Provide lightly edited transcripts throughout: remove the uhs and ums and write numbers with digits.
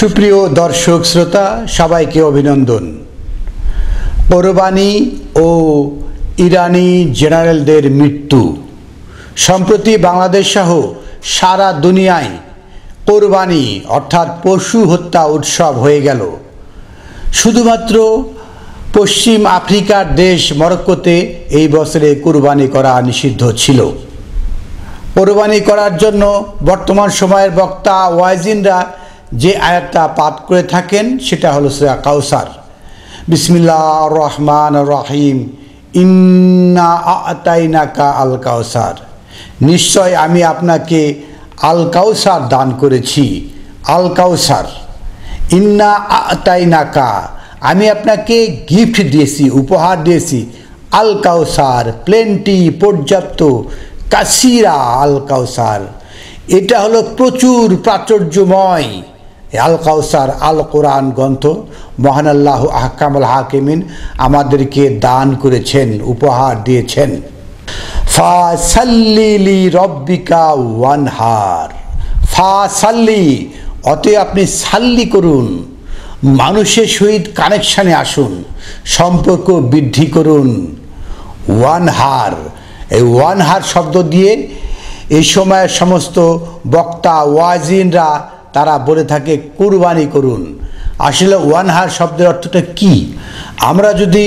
সুপ্রিয় দর্শক শ্রোতা সবাইকে অভিনন্দন। কোরবানি ও ইরানি জেনারেলদের মৃত্যু সম্প্রতি বাংলাদেশ সহ সারা দুনিয়ায় কোরবানি অর্থাৎ পশু হত্যা উৎসব হয়ে গেল। শুধুমাত্র পশ্চিম আফ্রিকার দেশ মরক্কোতে এই বছরে কোরবানি করা নিষিদ্ধ ছিল। কোরবানি করার জন্য বর্তমান সময়ের বক্তা ওয়াইজিনরা যে আয়াতটা পাঠ করে থাকেন সেটা হলো সূরা কাউসার। বিসমিল্লাহির রহমানির রহিম, ইন্না আ'তাইনাকা আল কাউসার, নিশ্চয় আমি আপনাকে আল কাউসার দান করেছি। আল কাউসার, ইন্না আ'তাইনাকা, আমি আপনাকে গিফট দিয়েছি, উপহার দিয়েছি। আল কাউসার, প্লেন্টি, পর্যাপ্ত, কাসিরা, আল কাউসার, এটা হলো প্রচুর প্রাচুর্যময়। আল কাউসার আল কোরআন গ্রন্থ মহান আল্লাহ আহকামুল হাকিমিন আমাদেরকে দান করেছেন, উপহার দিয়েছেন। ফাসাল্লি লি রব্বিকা ওয়ানহার, ফাসাল্লি, অতএব আপনি সাল্লি করুন, মানুষের সহিত কানেকশানে আসুন, সম্পর্ক বৃদ্ধি করুন। ওয়ানহার, এই ওয়ানহার শব্দ দিয়ে এই সময়ের সমস্ত বক্তা ওয়াজিনরা তারা বলে থাকে কুরবানি করুন। আসলে ওয়ানহার শব্দের অর্থটা কি? আমরা যদি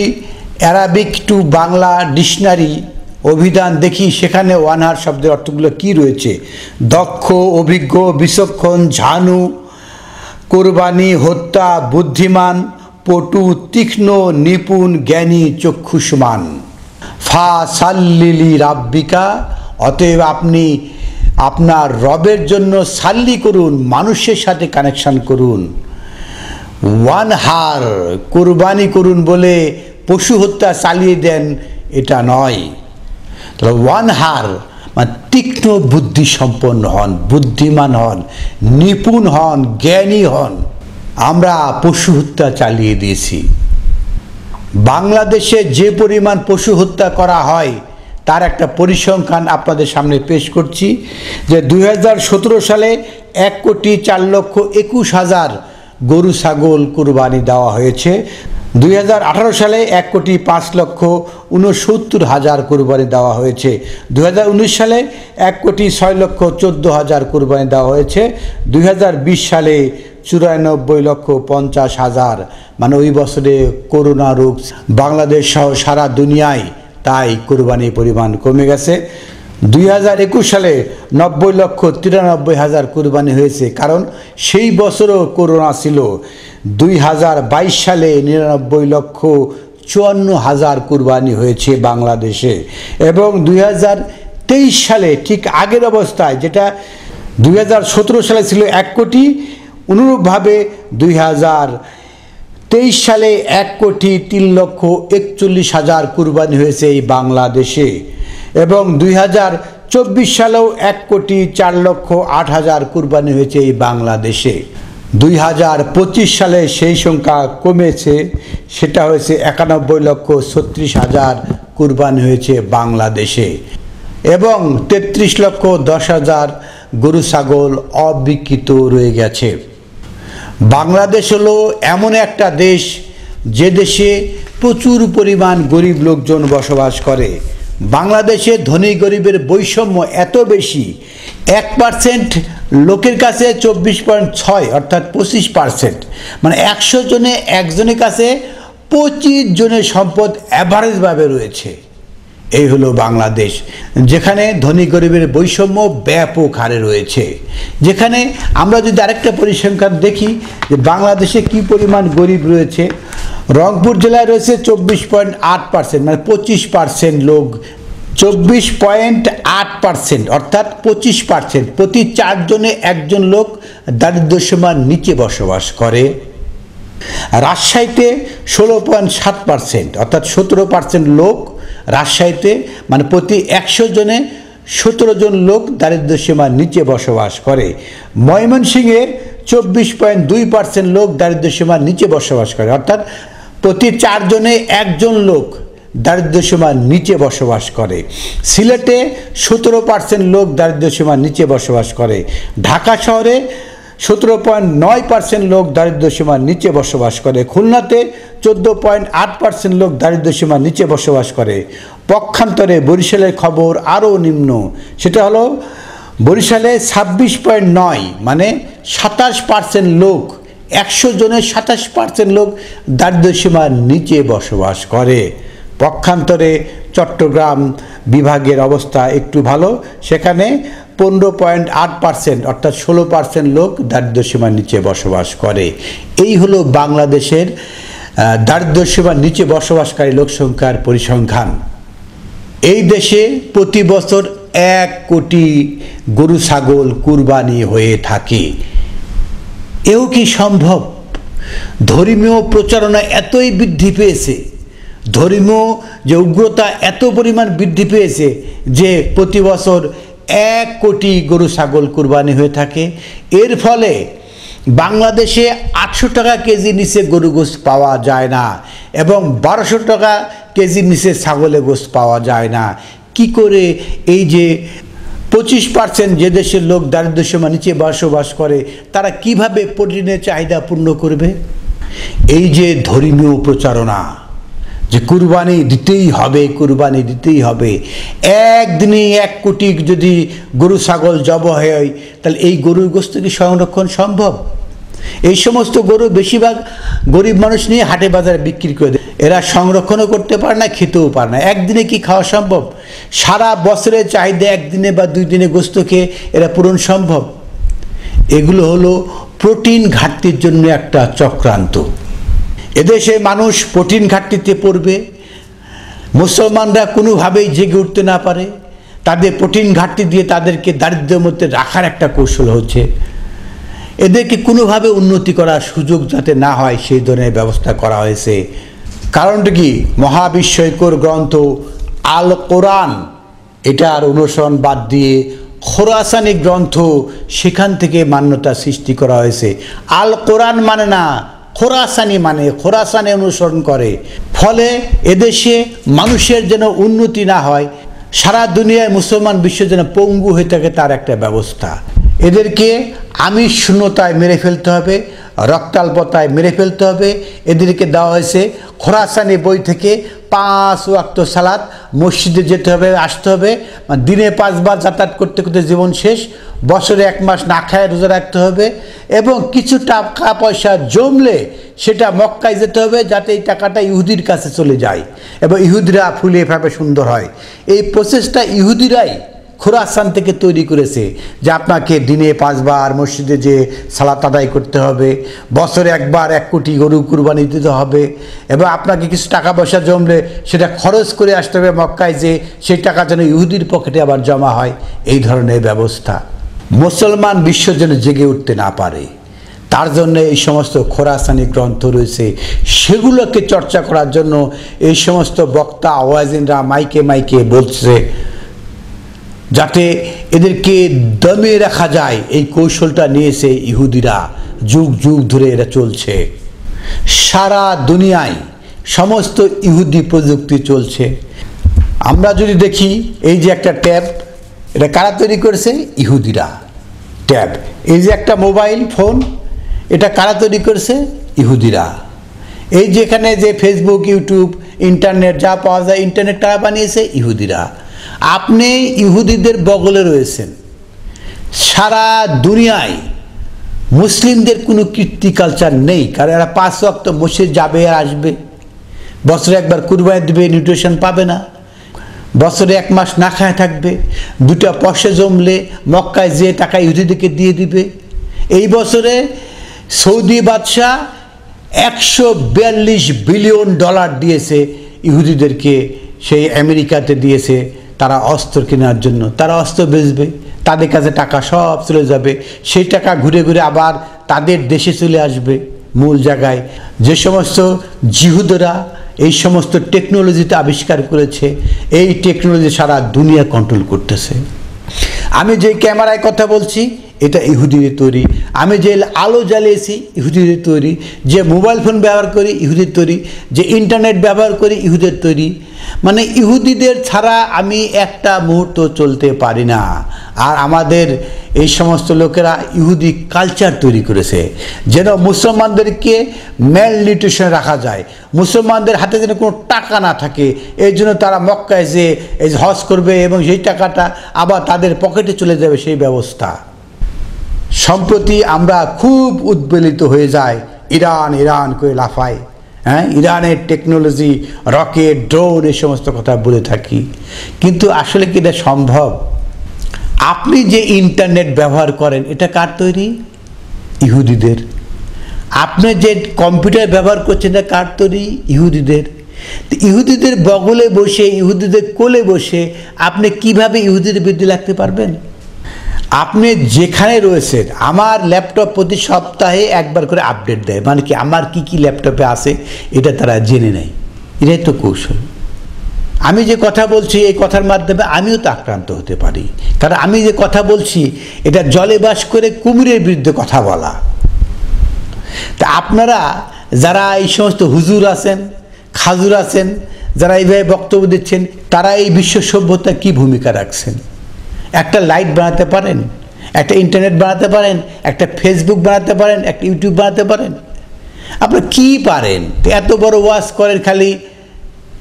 অ্যারাবিক টু বাংলা ডিকশনারি অভিধান দেখি, সেখানে ওয়ানহার শব্দের অর্থগুলো কি রয়েছে? দক্ষ, অভিজ্ঞ, বিচক্ষণ, ঝানু, কোরবানি, হত্যা, বুদ্ধিমান, পটু, তীক্ষ্ণ, নিপুণ, জ্ঞানী, চক্ষুষ্মান। ফাসাল্লি লি রাব্বিকা, অতএব আপনি আপনার রবের জন্য সাল্লি করুন, মানুষের সাথে কানেকশন করুন। ওয়ানহার, কোরবানি করুন বলে পশু হত্যা চালিয়ে দেন এটা নয়। ওয়ানহার মানে তীক্ষ্ণ বুদ্ধি সম্পন্ন হন, বুদ্ধিমান হন, নিপুণ হন, জ্ঞানী হন। আমরা পশু হত্যা চালিয়ে দিয়েছি। বাংলাদেশে যে পরিমাণ পশু হত্যা করা হয় তার একটা পরিসংখ্যান আপনাদের সামনে পেশ করছি। যে 2017 সালে 1,04,21,000 গরু ছাগল কুরবানি দেওয়া হয়েছে। 2018 সালে 1,05,69,000 কুরবানি দেওয়া হয়েছে। 2019 সালে 1,06,14,000 কুরবানি দেওয়া হয়েছে। 2020 সালে 94,50,000, মানে ওই বছরে করোনা রোগ বাংলাদেশ সহ সারা দুনিয়ায়, তাই কোরবানির পরিমাণ কমে গেছে। 2021 সালে 90,93,000 কোরবানি হয়েছে, কারণ সেই বছরও করোনা ছিল। 2022 সালে 99,54,000 কোরবানি হয়েছে বাংলাদেশে। এবং 2023 সালে ঠিক আগের অবস্থায়, যেটা 2017 সালে ছিল 1 কোটি, অনুরূপভাবে 2023 সালে 1,03,41,000 কুরবানি হয়েছে এই বাংলাদেশে। এবং 2024 সালেও 1,04,08,000 কুরবানি হয়েছে এই বাংলাদেশে। 2025 সালে সেই সংখ্যা কমেছে, সেটা হয়েছে 91,36,000 কুরবানি হয়েছে বাংলাদেশে। এবং 33,10,000 গরু ছাগল অবিকৃত রয়ে গেছে। বাংলাদেশ হলো এমন একটা দেশ যে দেশে প্রচুর পরিমাণ গরিব লোকজন বসবাস করে। বাংলাদেশে ধনী গরিবের বৈষম্য এত বেশি, 1% লোকের কাছে 24.6 অর্থাৎ 25%, মানে 100 জনে একজনের কাছে 25 জনের সম্পদ অ্যাভারেজভাবে রয়েছে। এই হলো বাংলাদেশ, যেখানে ধনী গরিবের বৈষম্য ব্যাপক হারে রয়েছে। যেখানে আমরা যদি আরেকটা পরিসংখ্যান দেখি যে বাংলাদেশে কি পরিমাণ গরিব রয়েছে, রংপুর জেলায় রয়েছে 24.8%, মানে 25% লোক, 24.8% অর্থাৎ 25%, প্রতি 4 জনে একজন লোক দারিদ্র্যসীমার নিচে বসবাস করে। রাজশাহীতে 16.7% অর্থাৎ 17% লোক রাজশাহীতে, মানে প্রতি 100 জনে 17 জন লোক দারিদ্র্যসীমার নিচে বসবাস করে। ময়মনসিংহে 24.2% লোক দারিদ্র্যসীমার নিচে বসবাস করে, অর্থাৎ প্রতি 4 জনে একজন লোক দারিদ্র্যসীমার নিচে বসবাস করে। সিলেটে 17% লোক দারিদ্র্যসীমার নিচে বসবাস করে। ঢাকা শহরে 17.9% লোক দারিদ্র্যসীমার নিচে বসবাস করে। খুলনাতে 14.8% লোক দারিদ্র্যসীমার নিচে বসবাস করে। পক্ষান্তরে বরিশালের খবর আরও নিম্ন, সেটা হলো বরিশালে 26.9 মানে 27% লোক, 100 জনের 27% লোক দারিদ্র্যসীমার নিচে বসবাস করে। পক্ষান্তরে চট্টগ্রাম বিভাগের অবস্থা একটু ভালো, সেখানে 15.8% অর্থাৎ 16% লোক দারিদ্র্যসীমার নিচে বসবাস করে। এই হলো বাংলাদেশের দারিদ্র্যসীমার নিচে বসবাসকারী লোক সংখ্যার পরিসংখ্যান। এই দেশে প্রতি বছর 1 কোটি গরু ছাগল কুরবানি হয়ে থাকে। এও কি সম্ভব? ধর্মীয় প্রচারণা এতই বৃদ্ধি পেয়েছে, ধর্মীয় যে উগ্রতা এত পরিমাণ বৃদ্ধি পেয়েছে যে প্রতি বছর 1 কোটি গরু ছাগল কুরবানি হয়ে থাকে। এর ফলে বাংলাদেশে 800 টাকা কেজি নিচে গরু গোশত পাওয়া যায় না এবং 1200 টাকা কেজির নিচে ছাগলের গোশত পাওয়া যায় না। কি করে এই যে 25% যে দেশের লোক দারিদ্র্যসীমার নিচে বসবাস করে তারা কিভাবে প্রোটিনের চাহিদা পূর্ণ করবে? এই যে ধর্মীয় প্রচারণা যে কুরবানি দিতেই হবে, কুরবানি দিতেই হবে, একদিনে 1 কোটি যদি গরু ছাগল জবাই হয় তাহলে এই গরুর গোশত কি সংরক্ষণ সম্ভব? এই সমস্ত গরু বেশিরভাগ গরিব মানুষ নিয়ে হাটে বাজারে বিক্রি করে দেয়। এরা সংরক্ষণও করতে পারে না, খেতেও পারে না। একদিনে কি খাওয়া সম্ভব? সারা বছরের চাহিদা একদিনে বা 2 দিনে গোশত খেয়ে এরা পূরণ সম্ভব? এগুলো হলো প্রোটিন ঘাটতির জন্য একটা চক্রান্ত। এদেশে মানুষ প্রোটিন ঘাটতিতে পড়বে, মুসলমানরা কোনোভাবেই জেগে উঠতে না পারে, তাদের প্রোটিন ঘাটতি দিয়ে তাদেরকে দারিদ্র্যের মধ্যে রাখার একটা কৌশল হচ্ছে। এদেরকে কোনোভাবে উন্নতি করার সুযোগ যাতে না হয় সেই ধরনের ব্যবস্থা করা হয়েছে। কারণটা কি? মহাবিস্ময়কর গ্রন্থ আল কোরআন, এটার অনুসরণ বাদ দিয়ে খোরাসানি গ্রন্থ, সেখান থেকে মান্যতা সৃষ্টি করা হয়েছে। আল কোরআন মানে না, খোরাসানি মানে খোরাসানে অনুসরণ করে। ফলে এদেশে মানুষের যেন উন্নতি না হয়, সারা দুনিয়ায় মুসলমান বিশ্ব যেন পঙ্গু হয়ে থাকে তার একটা ব্যবস্থা। এদেরকে আমিষ শূন্যতায় মেরে ফেলতে হবে, রক্তাল্পতায় মেরে ফেলতে হবে। এদেরকে দেওয়া হয়েছে খোরাসানি বই থেকে 5 ওয়াক্ত সালাত, মসজিদে যেতে হবে, আসতে হবে, দিনে 5 বার যাতায়াত করতে করতে জীবন শেষ, বছরে 1 মাস না খায় রোজা রাখতে হবে এবং কিছু টাকা পয়সা জমলে সেটা মক্কায় যেতে হবে যাতে এই টাকাটা ইহুদির কাছে চলে যায় এবং ইহুদিরা ফুলে ফেপে সুন্দর হয়। এই প্রসেসটা ইহুদিরাই খোরাসান থেকে তৈরি করেছে যে আপনাকে দিনে 5 বার মসজিদে যে সালাত আদায় করতে হবে, বছরে 1 বার 1 কোটি গরু কুরবানি দিতে হবে এবং আপনাকে কিছু টাকা পয়সা জমলে সেটা খরচ করে আসতে হবে মক্কায়, যে সেই টাকা যেন ইহুদির পকেটে আবার জমা হয়। এই ধরনের ব্যবস্থা মুসলমান বিশ্ব যেন জেগে উঠতে না পারে তার জন্য এই সমস্ত খোরাসানি গ্রন্থ রয়েছে। সেগুলোকে চর্চা করার জন্য এই সমস্ত বক্তা ওয়াজিনরা মাইকে মাইকে বলছে যাতে এদেরকে দমে রাখা যায়। এই কৌশলটা নিয়েছে ইহুদিরা, যুগ যুগ ধরে এটা চলছে। সারা দুনিয়ায় সমস্ত ইহুদি প্রযুক্তি চলছে। আমরা যদি দেখি এই যে একটা ট্যাব, এটা কারা তৈরি করেছে? ইহুদিরা। ট্যাব, এই যে একটা মোবাইল ফোন, এটা কারা তৈরি করেছে? ইহুদিরা। এই যে এখানে যে ফেসবুক, ইউটিউব, ইন্টারনেট যা পাওয়া যায়, ইন্টারনেট কারা বানিয়েছে? ইহুদিরা। আপনি ইহুদিদের বগলে রয়েছেন। সারা দুনিয়ায় মুসলিমদের কোনো কীর্তি কালচার নেই, কারণ এরা 5 ওয়াক্ত মসজিদ যাবে আর আসবে, বছরে 1 বার কুরবানি দিবে, নিউট্রিশন পাবে না, বছরে 1 মাস না খায় থাকবে, 2টা পয়সা জমলে মক্কায় যে টাকা ইহুদিদেরকে দিয়ে দিবে। এই বছরে সৌদি বাদশাহ $142 বিলিয়ন দিয়েছে ইহুদিদেরকে, সেই আমেরিকাতে দিয়েছে তারা অস্ত্র কেনার জন্য। তারা অস্ত্র বেচবে, তাদের কাছে টাকা সব চলে যাবে, সেই টাকা ঘুরে ঘুরে আবার তাদের দেশে চলে আসবে মূল জায়গায়। যে সমস্ত জিহুদরা এই সমস্ত টেকনোলজিতে আবিষ্কার করেছে, এই টেকনোলজি সারা দুনিয়া কন্ট্রোল করতেছে। আমি যে ক্যামেরায় কথা বলছি এটা ইহুদিদের তৈরি। আমি যে আলো জ্বালিয়েছি ইহুদিদের তৈরি, যে মোবাইল ফোন ব্যবহার করি ইহুদিদের তৈরি, যে ইন্টারনেট ব্যবহার করি ইহুদিদের তৈরি। মানে ইহুদিদের ছাড়া আমি একটা মুহূর্ত চলতে পারি না। আর আমাদের এই সমস্ত লোকেরা ইহুদি কালচার তৈরি করেছে যেন মুসলমানদেরকে ম্যাল নিউট্রিশনে রাখা যায়, মুসলমানদের হাতে যেন কোনো টাকা না থাকে। এই জন্য তারা মক্কায় যে এই হজ করবে এবং সেই টাকাটা আবার তাদের পকেটে চলে যাবে, সেই ব্যবস্থা। সম্প্রতি আমরা খুব উদ্বেলিত হয়ে যাই, ইরান ইরান করে লাফায়, হ্যাঁ, ইরানের টেকনোলজি, রকেট, ড্রোন, এই সমস্ত কথা বলে থাকি, কিন্তু আসলে কি এটা সম্ভব? আপনি যে ইন্টারনেট ব্যবহার করেন এটা কার তৈরি? ইহুদিদের। আপনি যে কম্পিউটার ব্যবহার করছেন এটা কার তৈরি? ইহুদিদের। ইহুদিদের বগলে বসে, ইহুদিদের কোলে বসে আপনি কিভাবে ইহুদিদের বিরুদ্ধে লাগতে পারবেন? আপনি যেখানে রয়েছেন, আমার ল্যাপটপ প্রতি সপ্তাহে একবার করে আপডেট দেয়, মানে কি আমার কি কি ল্যাপটপে আছে এটা তারা জেনে নেয়। এটাই তো কৌশল। আমি যে কথা বলছি এই কথার মাধ্যমে আমিও তো আক্রান্ত হতে পারি, কারণ আমি যে কথা বলছি এটা জলে বাস করে কুমিরের বিরুদ্ধে কথা বলা। তা আপনারা যারা এই সমস্ত হুজুর আছেন, খাজুর আছেন, যারা এইভাবে বক্তব্য দিচ্ছেন, তারা এই বিশ্ব সভ্যতা কী ভূমিকা রাখছেন? একটা লাইট বানাতে পারেন, একটা ইন্টারনেট বানাতে পারেন, একটা ফেসবুক বানাতে পারেন, একটা ইউটিউব বানাতে পারেন? আপনারা কী পারেন? এত বড় ওয়াজ করেন খালি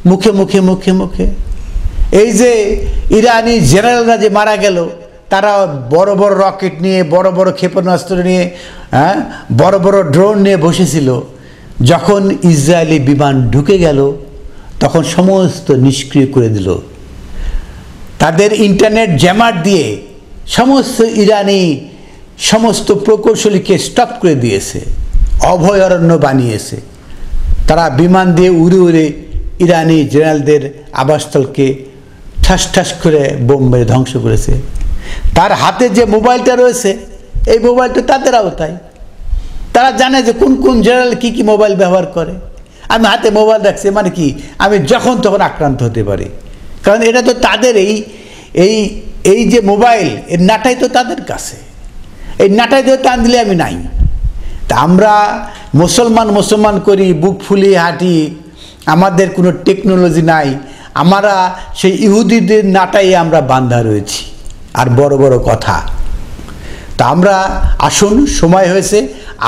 মুখে মুখে মুখে মুখে। এই যে ইরানি জেনারেলরা যে মারা গেল, তারা বড় বড় রকেট নিয়ে, বড় বড় ক্ষেপণাস্ত্র নিয়ে, হ্যাঁ, বড় বড় ড্রোন নিয়ে বসেছিল। যখন ইসরায়েলি বিমান ঢুকে গেল তখন সমস্ত নিষ্ক্রিয় করে দিল। তাদের ইন্টারনেট জ্যামার দিয়ে সমস্ত ইরানি সমস্ত প্রকৌশলীকে স্টপ করে দিয়েছে, অভয়ারণ্য বানিয়েছে। তারা বিমান দিয়ে উড়ে উড়ে ইরানি জেনারেলদের আবাসস্থলকে ঠাস ঠাস করে বোম মেরে ধ্বংস করেছে। তার হাতে যে মোবাইলটা রয়েছে এই মোবাইলটা তাদের আওতায়। তারা জানে যে কোন কোন জেনারেল কী কী মোবাইল ব্যবহার করে। আমি হাতে মোবাইল রাখছি মানে কি আমি যখন তখন আক্রান্ত হতে পারি, কারণ এটা তো তাদের এই যে মোবাইল, এর নাটাই তো তাদের কাছে। এই নাটাই দিয়ে টান দিলে আমি নাই। তা আমরা মুসলমান করি, বুক ফুলিয়ে হাঁটি, আমাদের কোনো টেকনোলজি নাই, আমরা সেই ইহুদিদের নাটাই আমরা বান্ধা রয়েছি আর বড় বড় কথা। তা আমরা আসুন, সময় হয়েছে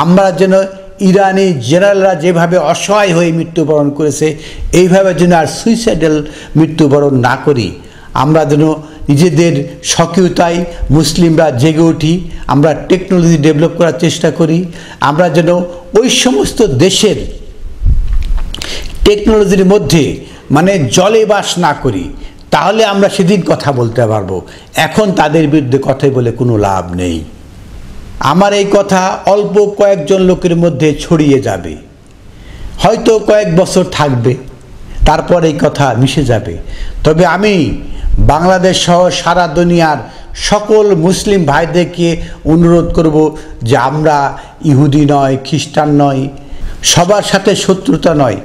আমরা যেন ইরানি জেনারেলরা যেভাবে অসহায় হয়ে মৃত্যুবরণ করেছে এইভাবে যেন আর সুইসাইডাল মৃত্যুবরণ না করি। আমরা যেন নিজেদের সক্রিয়তায় মুসলিমরা জেগে উঠি, আমরা টেকনোলজি ডেভেলপ করার চেষ্টা করি, আমরা যেন ওই সমস্ত দেশের টেকনোলজির মধ্যে মানে জলে বাস না করি, তাহলে আমরা সেদিন কথা বলতে পারবো। এখন তাদের বিরুদ্ধে কথাই বলে কোনো লাভ নেই। আমার এই কথা অল্প কয়েকজন লোকের মধ্যে ছড়িয়ে যাবে, হয়তো কয়েক বছর থাকবে, তারপর এই কথা মিশে যাবে। তবে আমি বাংলাদেশ সহ সারা দুনিয়ার সকল মুসলিম ভাইদেরকে অনুরোধ করব যে আমরা ইহুদি নয়, খ্রিস্টান নয়, সবার সাথে শত্রুতা নয়।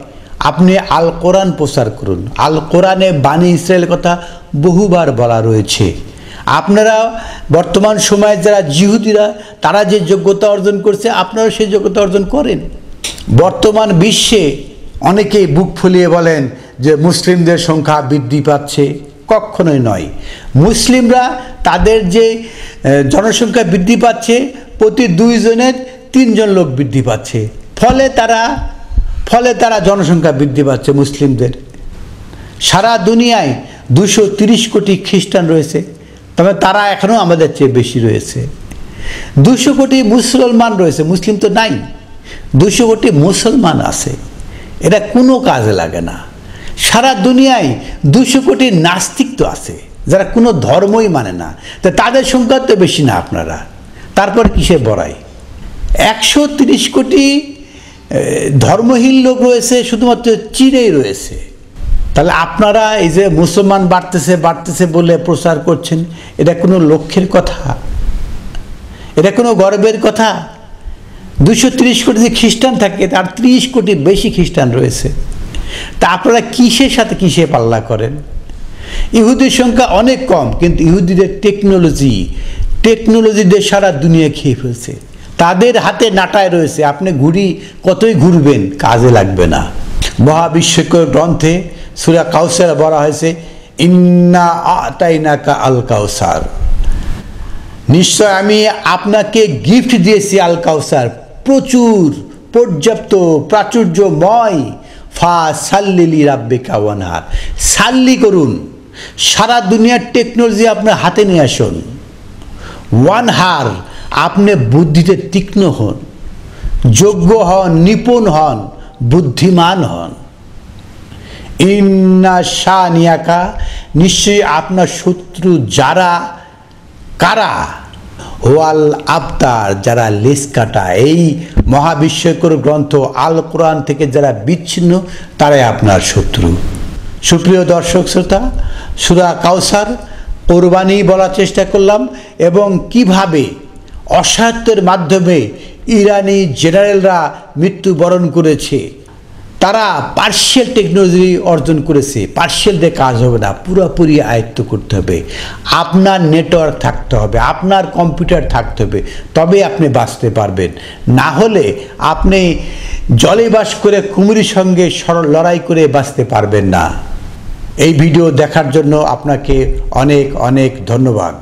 আপনি আল কোরআন প্রচার করুন। আল কোরআনে বানি ইসরায়েলের কথা বহুবার বলা রয়েছে। আপনারা বর্তমান সময়ে যারা জিহুদিরা তারা যে যোগ্যতা অর্জন করছে আপনারাও সেই যোগ্যতা অর্জন করেন। বর্তমান বিশ্বে অনেকেই বুক ফুলিয়ে বলেন যে মুসলিমদের সংখ্যা বৃদ্ধি পাচ্ছে, কখনোই নয়। মুসলিমরা তাদের যে জনসংখ্যা বৃদ্ধি পাচ্ছে, প্রতি 2 জনের 3 জন লোক বৃদ্ধি পাচ্ছে, ফলে তারা জনসংখ্যা বৃদ্ধি পাচ্ছে মুসলিমদের। সারা দুনিয়ায় 230 কোটি খ্রিস্টান রয়েছে, তবে তারা এখনও আমাদের চেয়ে বেশি রয়েছে। 200 কোটি মুসলমান রয়েছে, মুসলিম তো নাই, 200 কোটি মুসলমান আছে, এটা কোনো কাজে লাগে না। সারা দুনিয়ায় 200 কোটি নাস্তিক তো আছে, যারা কোনো ধর্মই মানে না, তো তাদের সংখ্যা তো বেশি না আপনারা, তারপর কিসে বড়াই? 130 কোটি ধর্মহীন লোক রয়েছে শুধুমাত্র চীনেই রয়েছে। তাহলে আপনারা এই যে মুসলমান বাড়তেছে বলে প্রচার করছেন, এটা কোনো লক্ষ্যের কথা? এটা কোনো গর্বের কথা? 230 কোটি যে খ্রিস্টান থাকে তার 30 কোটি বেশি খ্রিস্টান রয়েছে, তা আপনারা কিসের সাথে কিসে পাল্লা করেন? ইহুদির সংখ্যা অনেক কম, কিন্তু ইহুদিদের টেকনোলজি, টেকনোলজি দিয়ে সারা দুনিয়া খেয়ে ফেলছে, তাদের হাতে নাটায় রয়েছে। আপনি ঘুড়ি কতই ঘুরবেন, কাজে লাগবে না। মহাবিশ্বকর গ্রন্থে সূরা কাউসার বলা হয়েছে, ইন্না আতাইনাকা আল কাউসার, নিশ্চয় আমি আপনাকে গিফট দিয়েছি আল কাউসার, প্রচুর, পর্যাপ্ত, প্রাচুর্যময়। ফা সাল্লিলি রাব্বিকা ওয়ানহার, সাল্লি করুন, সারা দুনিয়ার টেকনোলজি আপনার হাতে নিয়ে আসুন। ওয়ানহার, আপনি বুদ্ধিতে তীক্ষ্ণ হন, যোগ্য হন, নিপুণ হন, বুদ্ধিমান হন। ইন্না শানিয়াকা, নিশ্চয়ই আপনার শত্রু যারা, কারা? ওয়াল আবতার, যারা লেস কাটা। এই মহাবিশ্বকর গ্রন্থ আল কোরআন থেকে যারা বিচ্ছিন্ন, তারাই আপনার শত্রু। সুপ্রিয় দর্শক শ্রোতা, সূরা কাউসার কোরবানি বলার চেষ্টা করলাম, এবং কিভাবে অসহায়ত্বের মাধ্যমে ইরানি জেনারেলরা মৃত্যুবরণ করেছে। তারা পার্শিয়াল টেকনোলজি অর্জন করেছে। পার্শিয়াল দিয়ে কাজ হবে না, পুরোপুরি আয়ত্ত করতে হবে। আপনার নেটওয়ার্ক থাকতে হবে, আপনার কম্পিউটার থাকতে হবে, তবে আপনি বাঁচতে পারবেন। না হলে আপনি জলে বাস করে কুমিরের সঙ্গে লড়াই করে বাঁচতে পারবেন না। এই ভিডিও দেখার জন্য আপনাকে অনেক অনেক ধন্যবাদ।